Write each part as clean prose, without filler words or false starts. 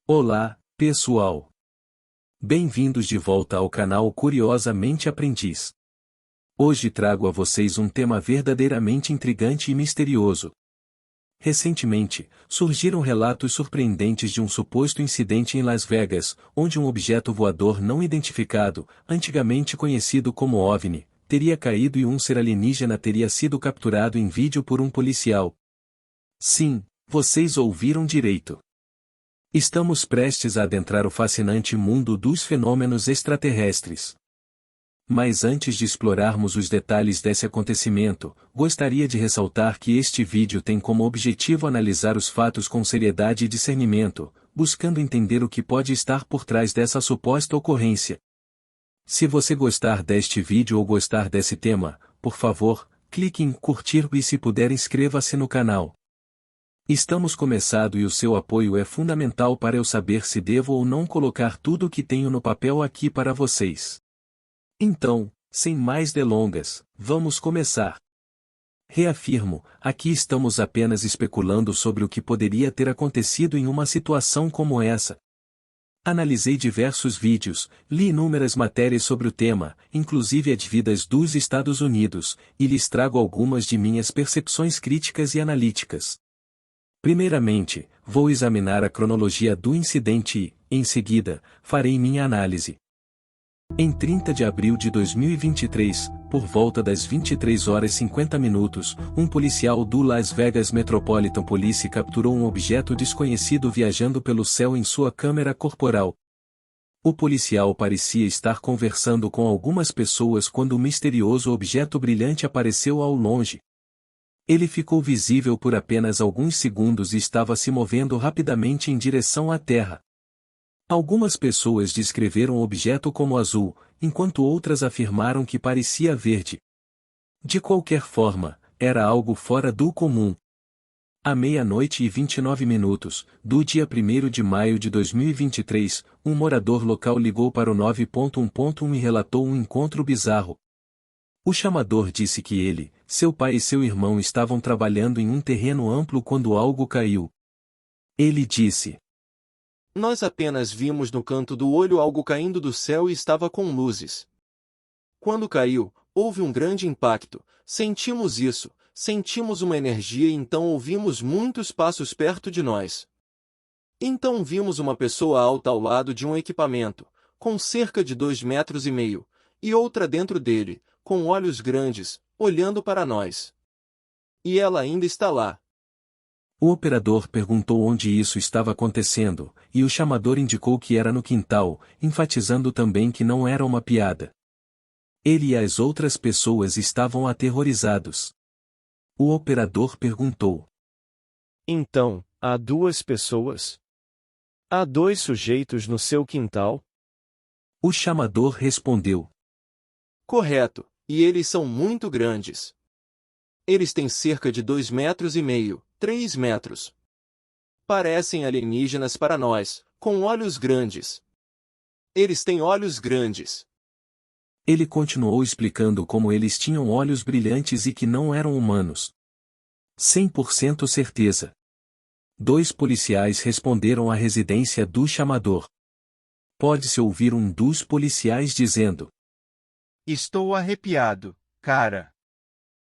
Olá, pessoal! Bem-vindos de volta ao canal Curiosamente Aprendiz. Hoje trago a vocês um tema verdadeiramente intrigante e misterioso. Recentemente, surgiram relatos surpreendentes de um suposto incidente em Las Vegas, onde um objeto voador não identificado, antigamente conhecido como OVNI, teria caído e um ser alienígena teria sido capturado em vídeo por um policial. Sim, vocês ouviram direito. Estamos prestes a adentrar o fascinante mundo dos fenômenos extraterrestres. Mas antes de explorarmos os detalhes desse acontecimento, gostaria de ressaltar que este vídeo tem como objetivo analisar os fatos com seriedade e discernimento, buscando entender o que pode estar por trás dessa suposta ocorrência. Se você gostar deste vídeo ou gostar desse tema, por favor, clique em curtir e se puder inscreva-se no canal. Estamos começando e o seu apoio é fundamental para eu saber se devo ou não colocar tudo o que tenho no papel aqui para vocês. Então, sem mais delongas, vamos começar. Reafirmo, aqui estamos apenas especulando sobre o que poderia ter acontecido em uma situação como essa. Analisei diversos vídeos, li inúmeras matérias sobre o tema, inclusive advindas dos Estados Unidos, e lhes trago algumas de minhas percepções críticas e analíticas. Primeiramente, vou examinar a cronologia do incidente e, em seguida, farei minha análise. Em 30 de abril de 2023, por volta das 23h50, um policial do Las Vegas Metropolitan Police capturou um objeto desconhecido viajando pelo céu em sua câmera corporal. O policial parecia estar conversando com algumas pessoas quando o misterioso objeto brilhante apareceu ao longe. Ele ficou visível por apenas alguns segundos e estava se movendo rapidamente em direção à Terra. Algumas pessoas descreveram o objeto como azul, enquanto outras afirmaram que parecia verde. De qualquer forma, era algo fora do comum. À 00h29, do dia 1º de maio de 2023, um morador local ligou para o 911 e relatou um encontro bizarro. O chamador disse que ele, seu pai e seu irmão estavam trabalhando em um terreno amplo quando algo caiu. Ele disse: "Nós apenas vimos no canto do olho algo caindo do céu e estava com luzes. Quando caiu, houve um grande impacto, sentimos isso, sentimos uma energia e então ouvimos muitos passos perto de nós. Então vimos uma pessoa alta ao lado de um equipamento, com cerca de 2,5 metros, e outra dentro dele, com olhos grandes, olhando para nós. E ela ainda está lá." O operador perguntou onde isso estava acontecendo, e o chamador indicou que era no quintal, enfatizando também que não era uma piada. Ele e as outras pessoas estavam aterrorizados. O operador perguntou: "Então, há 2 pessoas? Há 2 sujeitos no seu quintal?" O chamador respondeu: "Correto, e eles são muito grandes. Eles têm cerca de 2,5 metros, 3 metros. Parecem alienígenas para nós, com olhos grandes. Eles têm olhos grandes." Ele continuou explicando como eles tinham olhos brilhantes e que não eram humanos. 100% certeza. 2 policiais responderam à residência do chamador. Pode-se ouvir um dos policiais dizendo: "Estou arrepiado, cara."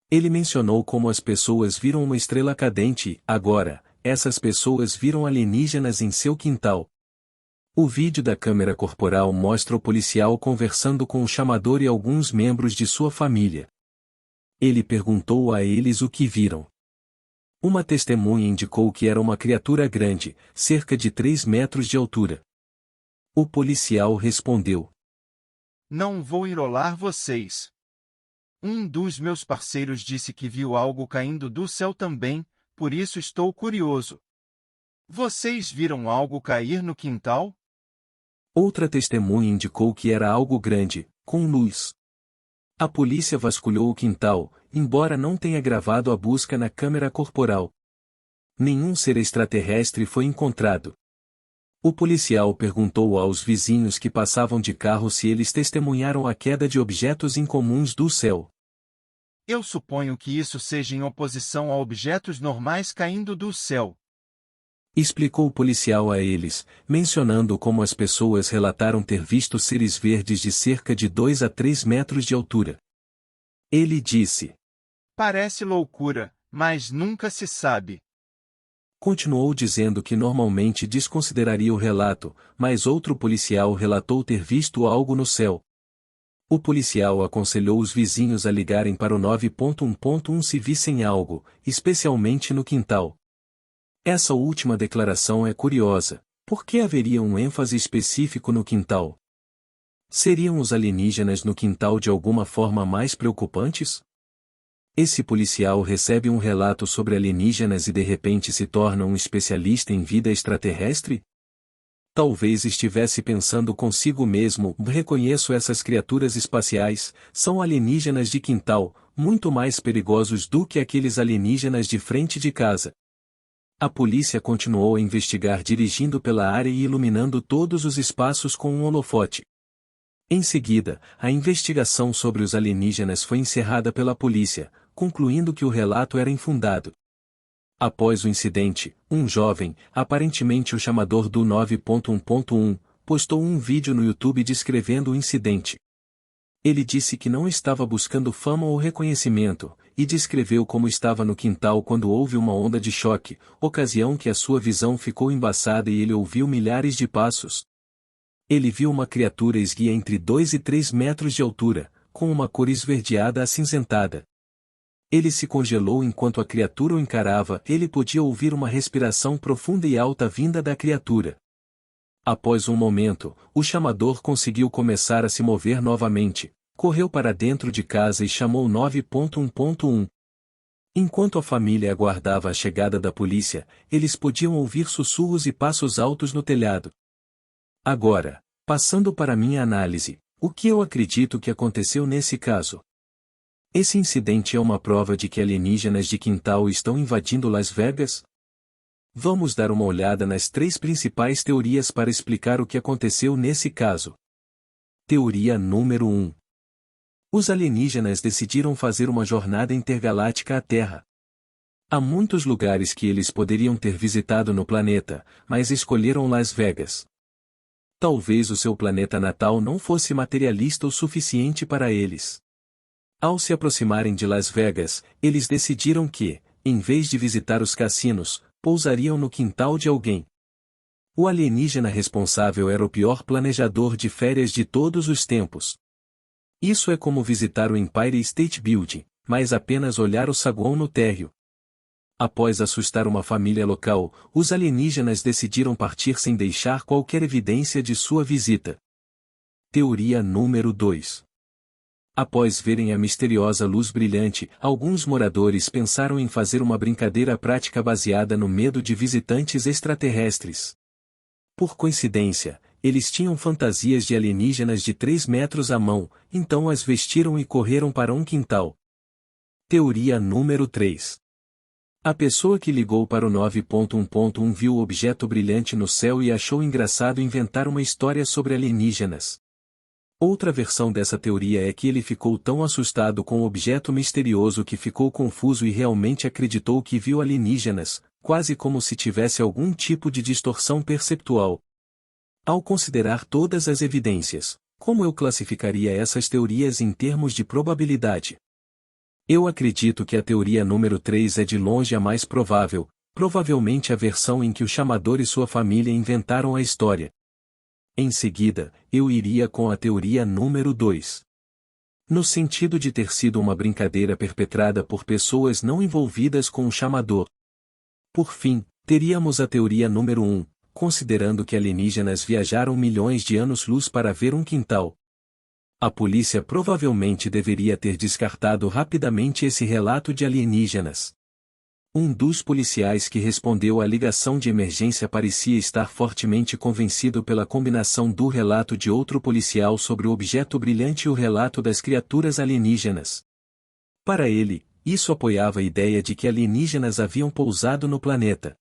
Ele mencionou como as pessoas viram uma estrela cadente e, agora, essas pessoas viram alienígenas em seu quintal. O vídeo da câmera corporal mostra o policial conversando com o chamador e alguns membros de sua família. Ele perguntou a eles o que viram. Uma testemunha indicou que era uma criatura grande, cerca de 3 metros de altura. O policial respondeu: "Não vou enrolar vocês. Um dos meus parceiros disse que viu algo caindo do céu também, por isso estou curioso. Vocês viram algo cair no quintal?" Outra testemunha indicou que era algo grande, com luz. A polícia vasculhou o quintal, embora não tenha gravado a busca na câmera corporal. Nenhum ser extraterrestre foi encontrado. O policial perguntou aos vizinhos que passavam de carro se eles testemunharam a queda de objetos incomuns do céu. "Eu suponho que isso seja em oposição a objetos normais caindo do céu." explicou o policial a eles, mencionando como as pessoas relataram ter visto seres verdes de cerca de 2 a 3 metros de altura. Ele disse: Parece loucura, mas nunca se sabe. Continuou dizendo que normalmente desconsideraria o relato, mas outro policial relatou ter visto algo no céu. O policial aconselhou os vizinhos a ligarem para o 9.1.1 se vissem algo, especialmente no quintal. Essa última declaração é curiosa. Por que haveria um ênfase específico no quintal? Seriam os alienígenas no quintal de alguma forma mais preocupantes? Esse policial recebe um relato sobre alienígenas e de repente se torna um especialista em vida extraterrestre? Talvez estivesse pensando consigo mesmo: reconheço essas criaturas espaciais, são alienígenas de quintal, muito mais perigosos do que aqueles alienígenas de frente de casa. A polícia continuou a investigar dirigindo pela área e iluminando todos os espaços com um holofote. Em seguida, a investigação sobre os alienígenas foi encerrada pela polícia, concluindo que o relato era infundado. Após o incidente, um jovem, aparentemente o chamador do 9.1.1, postou um vídeo no YouTube descrevendo o incidente. Ele disse que não estava buscando fama ou reconhecimento, e descreveu como estava no quintal quando houve uma onda de choque, ocasião que a sua visão ficou embaçada e ele ouviu milhares de passos. Ele viu uma criatura esguia entre 2 e 3 metros de altura, com uma cor esverdeada acinzentada. Ele se congelou enquanto a criatura o encarava. Ele podia ouvir uma respiração profunda e alta vinda da criatura. Após um momento, o chamador conseguiu começar a se mover novamente, correu para dentro de casa e chamou 9.1.1. Enquanto a família aguardava a chegada da polícia, eles podiam ouvir sussurros e passos altos no telhado. Agora, passando para minha análise, o que eu acredito que aconteceu nesse caso? Esse incidente é uma prova de que alienígenas de quintal estão invadindo Las Vegas? Vamos dar uma olhada nas 3 principais teorias para explicar o que aconteceu nesse caso. Teoria número 1. Os alienígenas decidiram fazer uma jornada intergaláctica à Terra. Há muitos lugares que eles poderiam ter visitado no planeta, mas escolheram Las Vegas. Talvez o seu planeta natal não fosse materialista o suficiente para eles. Ao se aproximarem de Las Vegas, eles decidiram que, em vez de visitar os cassinos, pousariam no quintal de alguém. O alienígena responsável era o pior planejador de férias de todos os tempos. Isso é como visitar o Empire State Building, mas apenas olhar o saguão no térreo. Após assustar uma família local, os alienígenas decidiram partir sem deixar qualquer evidência de sua visita. Teoria número 2. Após verem a misteriosa luz brilhante, alguns moradores pensaram em fazer uma brincadeira prática baseada no medo de visitantes extraterrestres. Por coincidência, eles tinham fantasias de alienígenas de 3 metros à mão, então as vestiram e correram para um quintal. Teoria número 3. A pessoa que ligou para o 9.1.1 viu o objeto brilhante no céu e achou engraçado inventar uma história sobre alienígenas. Outra versão dessa teoria é que ele ficou tão assustado com o objeto misterioso que ficou confuso e realmente acreditou que viu alienígenas, quase como se tivesse algum tipo de distorção perceptual. Ao considerar todas as evidências, como eu classificaria essas teorias em termos de probabilidade? Eu acredito que a teoria número 3 é de longe a mais provável, provavelmente a versão em que o chamador e sua família inventaram a história. Em seguida, eu iria com a teoria número 2. No sentido de ter sido uma brincadeira perpetrada por pessoas não envolvidas com o chamador. Por fim, teríamos a teoria número 1, considerando que alienígenas viajaram milhões de anos-luz para ver um quintal. A polícia provavelmente deveria ter descartado rapidamente esse relato de alienígenas. Um dos policiais que respondeu à ligação de emergência parecia estar fortemente convencido pela combinação do relato de outro policial sobre o objeto brilhante e o relato das criaturas alienígenas. Para ele, isso apoiava a ideia de que alienígenas haviam pousado no planeta.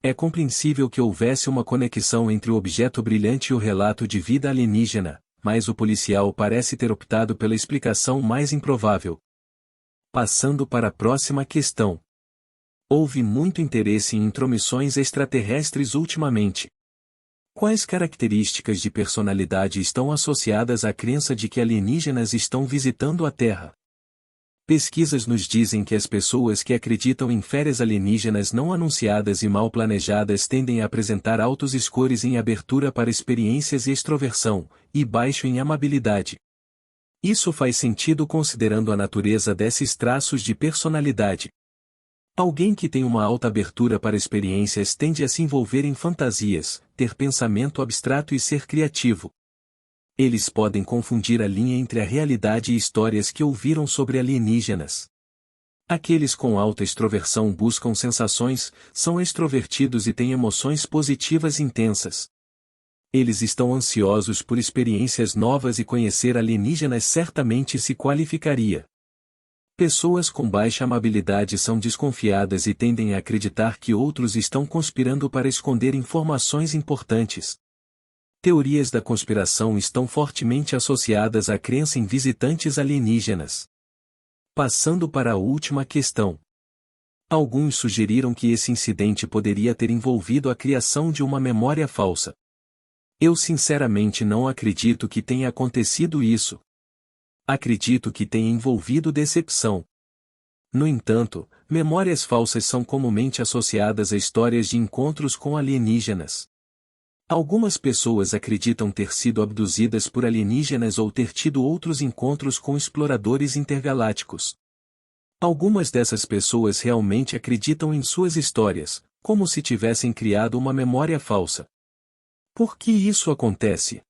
É compreensível que houvesse uma conexão entre o objeto brilhante e o relato de vida alienígena, mas o policial parece ter optado pela explicação mais improvável. Passando para a próxima questão. Houve muito interesse em intromissões extraterrestres ultimamente. Quais características de personalidade estão associadas à crença de que alienígenas estão visitando a Terra? Pesquisas nos dizem que as pessoas que acreditam em férias alienígenas não anunciadas e mal planejadas tendem a apresentar altos scores em abertura para experiências e extroversão, e baixo em amabilidade. Isso faz sentido considerando a natureza desses traços de personalidade. Alguém que tem uma alta abertura para experiências tende a se envolver em fantasias, ter pensamento abstrato e ser criativo. Eles podem confundir a linha entre a realidade e histórias que ouviram sobre alienígenas. Aqueles com alta extroversão buscam sensações, são extrovertidos e têm emoções positivas intensas. Eles estão ansiosos por experiências novas e conhecer alienígenas certamente se qualificaria. Pessoas com baixa amabilidade são desconfiadas e tendem a acreditar que outros estão conspirando para esconder informações importantes. Teorias da conspiração estão fortemente associadas à crença em visitantes alienígenas. Passando para a última questão. Alguns sugeriram que esse incidente poderia ter envolvido a criação de uma memória falsa. Eu sinceramente não acredito que tenha acontecido isso. Acredito que tenha envolvido decepção. No entanto, memórias falsas são comumente associadas a histórias de encontros com alienígenas. Algumas pessoas acreditam ter sido abduzidas por alienígenas ou ter tido outros encontros com exploradores intergalácticos. Algumas dessas pessoas realmente acreditam em suas histórias, como se tivessem criado uma memória falsa. Por que isso acontece?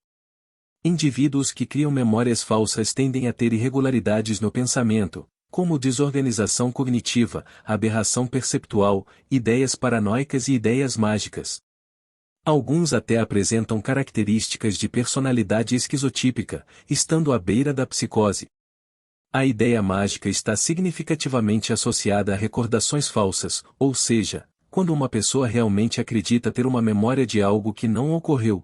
Indivíduos que criam memórias falsas tendem a ter irregularidades no pensamento, como desorganização cognitiva, aberração perceptual, ideias paranoicas e ideias mágicas. Alguns até apresentam características de personalidade esquizotípica, estando à beira da psicose. A ideia mágica está significativamente associada a recordações falsas, ou seja, quando uma pessoa realmente acredita ter uma memória de algo que não ocorreu.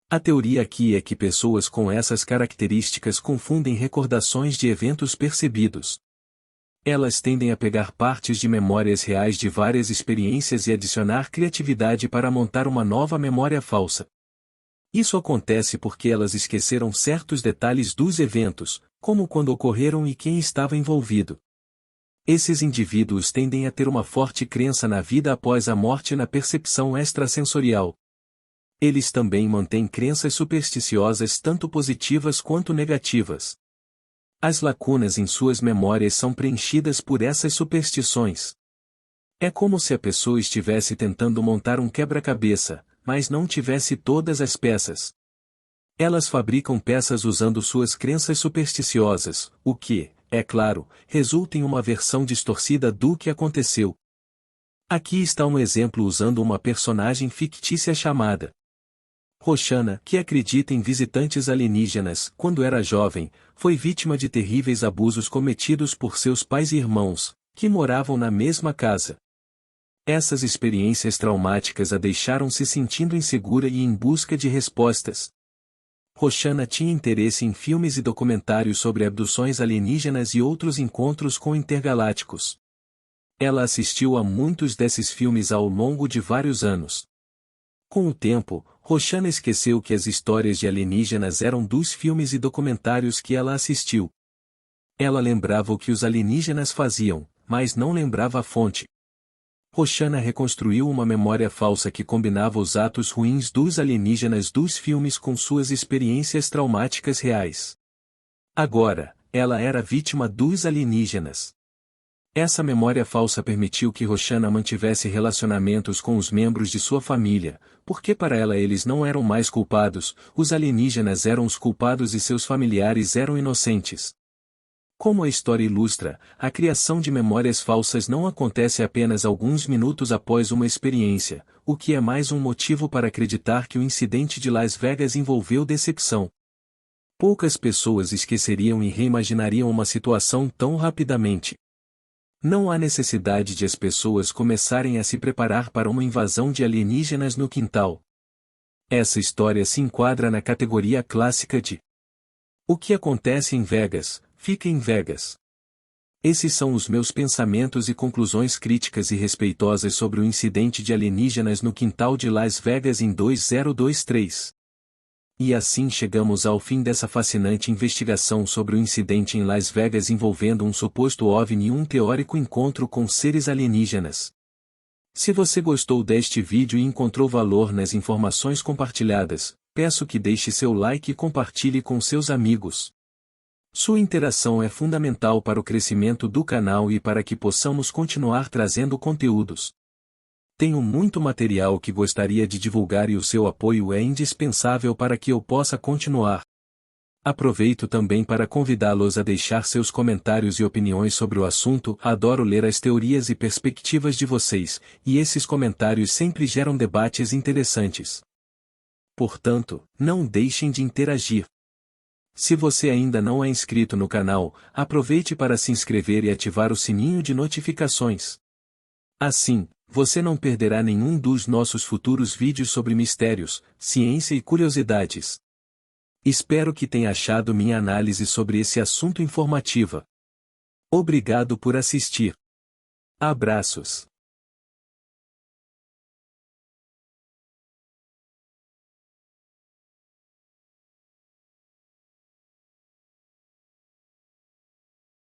A teoria aqui é que pessoas com essas características confundem recordações de eventos percebidos. Elas tendem a pegar partes de memórias reais de várias experiências e adicionar criatividade para montar uma nova memória falsa. Isso acontece porque elas esqueceram certos detalhes dos eventos, como quando ocorreram e quem estava envolvido. Esses indivíduos tendem a ter uma forte crença na vida após a morte e na percepção extrasensorial. Eles também mantêm crenças supersticiosas tanto positivas quanto negativas. As lacunas em suas memórias são preenchidas por essas superstições. É como se a pessoa estivesse tentando montar um quebra-cabeça, mas não tivesse todas as peças. Elas fabricam peças usando suas crenças supersticiosas, o que, é claro, resulta em uma versão distorcida do que aconteceu. Aqui está um exemplo usando uma personagem fictícia chamada Roxana, que acredita em visitantes alienígenas. Quando era jovem, foi vítima de terríveis abusos cometidos por seus pais e irmãos, que moravam na mesma casa. Essas experiências traumáticas a deixaram se sentindo insegura e em busca de respostas. Roxana tinha interesse em filmes e documentários sobre abduções alienígenas e outros encontros com intergalácticos. Ela assistiu a muitos desses filmes ao longo de vários anos. Com o tempo, Roxana esqueceu que as histórias de alienígenas eram dos filmes e documentários que ela assistiu. Ela lembrava o que os alienígenas faziam, mas não lembrava a fonte. Roxana reconstruiu uma memória falsa que combinava os atos ruins dos alienígenas dos filmes com suas experiências traumáticas reais. Agora, ela era vítima dos alienígenas. Essa memória falsa permitiu que Roxana mantivesse relacionamentos com os membros de sua família, porque para ela eles não eram mais culpados, os alienígenas eram os culpados e seus familiares eram inocentes. Como a história ilustra, a criação de memórias falsas não acontece apenas alguns minutos após uma experiência, o que é mais um motivo para acreditar que o incidente de Las Vegas envolveu decepção. Poucas pessoas esqueceriam e reimaginariam uma situação tão rapidamente. Não há necessidade de as pessoas começarem a se preparar para uma invasão de alienígenas no quintal. Essa história se enquadra na categoria clássica de "O que acontece em Vegas, fica em Vegas". Esses são os meus pensamentos e conclusões críticas e respeitosas sobre o incidente de alienígenas no quintal de Las Vegas em 2023. E assim chegamos ao fim dessa fascinante investigação sobre o incidente em Las Vegas envolvendo um suposto OVNI e um teórico encontro com seres alienígenas. Se você gostou deste vídeo e encontrou valor nas informações compartilhadas, peço que deixe seu like e compartilhe com seus amigos. Sua interação é fundamental para o crescimento do canal e para que possamos continuar trazendo conteúdos. Tenho muito material que gostaria de divulgar e o seu apoio é indispensável para que eu possa continuar. Aproveito também para convidá-los a deixar seus comentários e opiniões sobre o assunto. Adoro ler as teorias e perspectivas de vocês, e esses comentários sempre geram debates interessantes. Portanto, não deixem de interagir. Se você ainda não é inscrito no canal, aproveite para se inscrever e ativar o sininho de notificações. Assim, você não perderá nenhum dos nossos futuros vídeos sobre mistérios, ciência e curiosidades. Espero que tenha achado minha análise sobre esse assunto informativa. Obrigado por assistir. Abraços.